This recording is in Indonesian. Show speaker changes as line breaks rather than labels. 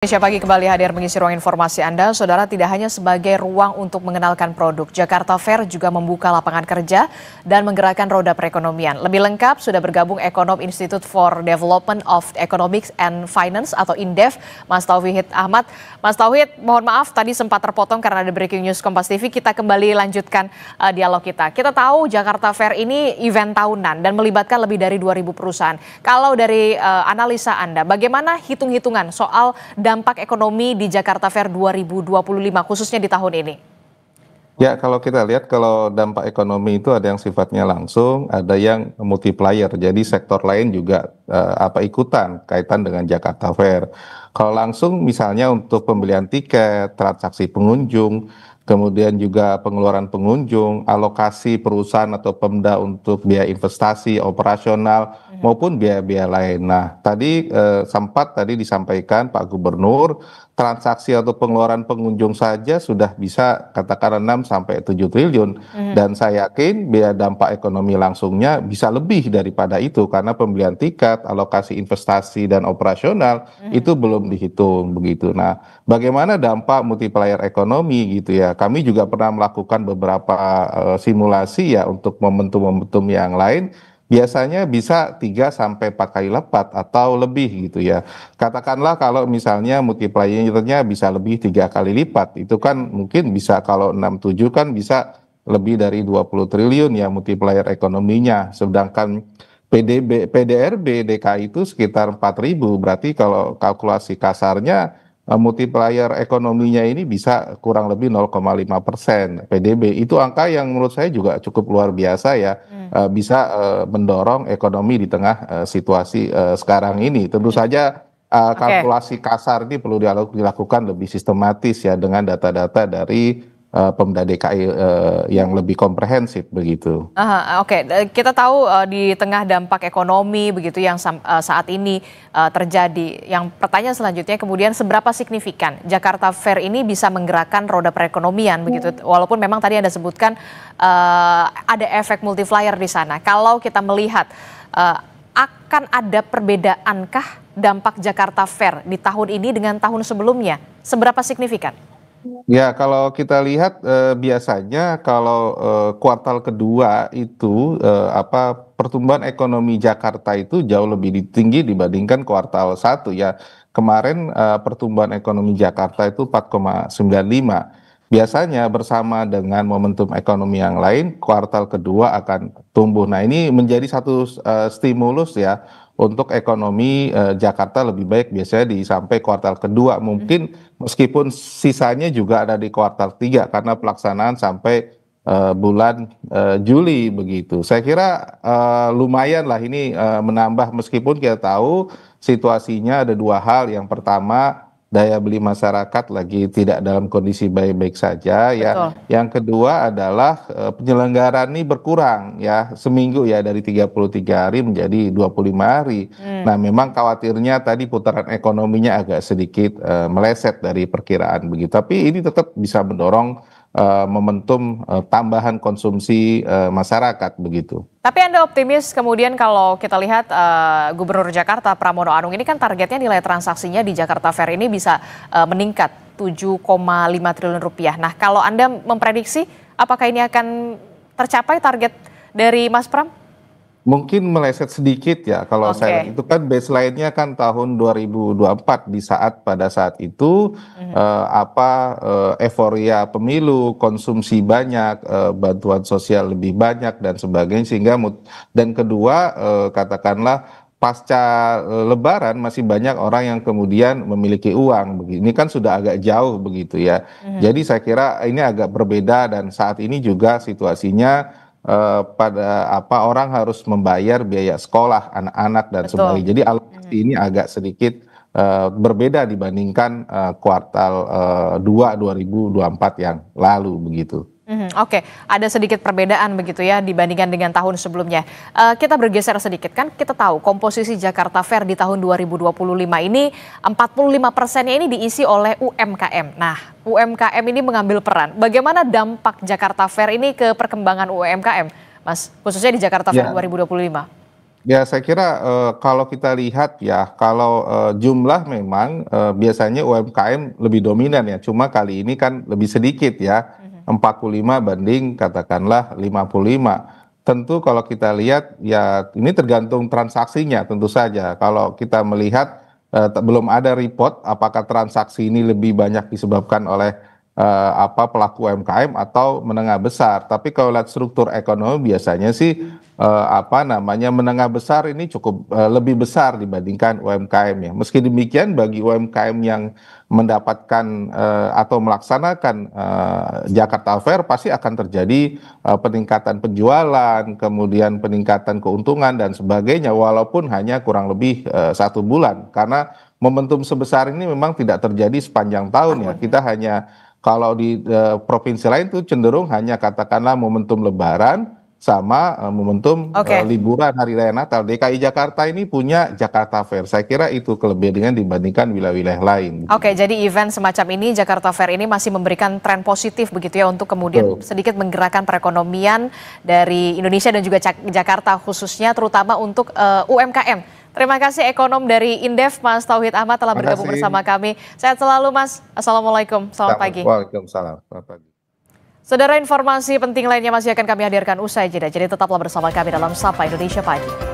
Indonesia Pagi kembali hadir mengisi ruang informasi Anda. Saudara, tidak hanya sebagai ruang untuk mengenalkan produk, Jakarta Fair juga membuka lapangan kerja dan menggerakkan roda perekonomian. Lebih lengkap sudah bergabung ekonom Institute for Development of Economics and Finance atau INDEF, Mas Tauhid Ahmad. Mas Tauhid, mohon maaf tadi sempat terpotong karena ada breaking news Kompas TV. Kita kembali lanjutkan dialog kita. Kita tahu Jakarta Fair ini event tahunan dan melibatkan lebih dari 2.000 perusahaan. Kalau dari analisa Anda, bagaimana hitung-hitungan soal dampak ekonomi di Jakarta Fair 2025 khususnya di tahun ini?
Ya, kalau kita lihat kalau dampak ekonomi itu ada yang sifatnya langsung, ada yang multiplier. Jadi sektor lain juga ikutan kaitan dengan Jakarta Fair. Kalau langsung misalnya untuk pembelian tiket, transaksi pengunjung, kemudian juga pengeluaran pengunjung, alokasi perusahaan atau Pemda untuk biaya investasi, operasional maupun biaya-biaya lain. Nah, tadi sempat disampaikan Pak Gubernur, transaksi atau pengeluaran pengunjung saja sudah bisa katakan 6 sampai 7 triliun dan saya yakin biaya dampak ekonomi langsungnya bisa lebih daripada itu karena pembelian tiket, alokasi investasi dan operasional itu belum dihitung begitu. Nah, bagaimana dampak multiplier ekonomi gitu ya? Kami juga pernah melakukan beberapa simulasi ya untuk momentum-momentum yang lain. Biasanya bisa 3 sampai 4 kali lipat atau lebih gitu ya. Katakanlah kalau misalnya multipliernya bisa lebih 3 kali lipat, itu kan mungkin bisa kalau 6-7 kan bisa lebih dari 20 triliun ya multiplier ekonominya. Sedangkan PDRB DKI itu sekitar 4.000, berarti kalau kalkulasi kasarnya multiplier ekonominya ini bisa kurang lebih 0,5% PDB. Itu angka yang menurut saya juga cukup luar biasa ya, bisa mendorong ekonomi di tengah situasi sekarang ini. Tentu saja kalkulasi kasar ini perlu dilakukan lebih sistematis ya dengan data-data dari Pemda DKI yang lebih komprehensif begitu.
Oke. Kita tahu di tengah dampak ekonomi begitu yang saat ini terjadi. Yang pertanyaan selanjutnya kemudian seberapa signifikan Jakarta Fair ini bisa menggerakkan roda perekonomian begitu. Walaupun memang tadi Anda sebutkan ada efek multiplier di sana. Kalau kita melihat akan ada perbedaankah dampak Jakarta Fair di tahun ini dengan tahun sebelumnya? Seberapa signifikan?
Ya, kalau kita lihat biasanya kalau kuartal kedua itu pertumbuhan ekonomi Jakarta itu jauh lebih tinggi dibandingkan kuartal 1 ya. Kemarin pertumbuhan ekonomi Jakarta itu 4,95. Biasanya bersama dengan momentum ekonomi yang lain, kuartal kedua akan tumbuh. Nah, ini menjadi satu stimulus ya untuk ekonomi Jakarta lebih baik biasanya sampai kuartal kedua. Mungkin meskipun sisanya juga ada di kuartal 3 karena pelaksanaan sampai bulan Juli begitu. Saya kira lumayan lah ini menambah meskipun kita tahu situasinya ada 2 hal. Yang pertama, daya beli masyarakat lagi tidak dalam kondisi baik-baik saja ya.
Betul.
Yang kedua adalah penyelenggaraan ini berkurang ya, seminggu ya dari 33 hari menjadi 25 hari. Nah, memang khawatirnya tadi putaran ekonominya agak sedikit meleset dari perkiraan begitu. Tapi ini tetap bisa mendorong momentum tambahan konsumsi masyarakat begitu.
Tapi Anda optimis kemudian kalau kita lihat Gubernur Jakarta Pramono Anung ini kan targetnya nilai transaksinya di Jakarta Fair ini bisa meningkat 7,5 triliun rupiah. Nah, kalau Anda memprediksi apakah ini akan tercapai target dari Mas Pram?
Mungkin meleset sedikit ya kalau saya lihat. Itu kan baseline-nya kan tahun 2024 pada saat itu euforia pemilu, konsumsi banyak, bantuan sosial lebih banyak dan sebagainya sehingga dan kedua katakanlah pasca Lebaran masih banyak orang yang kemudian memiliki uang. Ini kan sudah agak jauh begitu ya. Jadi saya kira ini agak berbeda dan saat ini juga situasinya orang harus membayar biaya sekolah anak-anak dan sebagainya. Jadi alokasi ini agak sedikit berbeda dibandingkan kuartal 2 2024 yang lalu begitu.
Oke, ada sedikit perbedaan begitu ya dibandingkan dengan tahun sebelumnya. Kita bergeser sedikit, kan kita tahu komposisi Jakarta Fair di tahun 2025 ini 45%-nya ini diisi oleh UMKM. Nah, UMKM ini mengambil peran. Bagaimana dampak Jakarta Fair ini ke perkembangan UMKM, Mas? Khususnya di Jakarta Fair 2025.
Ya, saya kira kalau kita lihat ya, kalau jumlah memang biasanya UMKM lebih dominan ya. Cuma kali ini kan lebih sedikit ya,
Mhm.
45 banding katakanlah 55. Tentu kalau kita lihat ya ini tergantung transaksinya tentu saja. Kalau kita melihat belum ada report apakah transaksi ini lebih banyak disebabkan oleh pelaku UMKM atau menengah besar. Tapi kalau lihat struktur ekonomi biasanya sih menengah besar ini cukup lebih besar dibandingkan UMKM ya. Meski demikian bagi UMKM yang mendapatkan atau melaksanakan Jakarta Fair pasti akan terjadi peningkatan penjualan, kemudian peningkatan keuntungan dan sebagainya walaupun hanya kurang lebih 1 bulan karena momentum sebesar ini memang tidak terjadi sepanjang tahun ya. Kita hanya kalau di provinsi lain tuh cenderung hanya katakanlah momentum Lebaran sama momentum
Oke.
liburan hari raya Natal. DKI Jakarta ini punya Jakarta Fair. Saya kira itu kelebihan dibandingkan wilayah-wilayah lain.
Oke, jadi event semacam ini Jakarta Fair ini masih memberikan tren positif begitu ya untuk kemudian
Betul.
sedikit menggerakkan perekonomian dari Indonesia dan juga Jakarta khususnya terutama untuk UMKM. Terima kasih ekonom dari Indef Mas Tauhid Ahmad telah
Terima
bergabung
kasih.
bersama kami. Sehat selalu Mas. Assalamualaikum. Selamat pagi.
Waalaikumsalam. Selamat pagi.
Saudara, informasi penting lainnya masih akan kami hadirkan usai jeda. Jadi tetaplah bersama kami dalam Sapa Indonesia Pagi.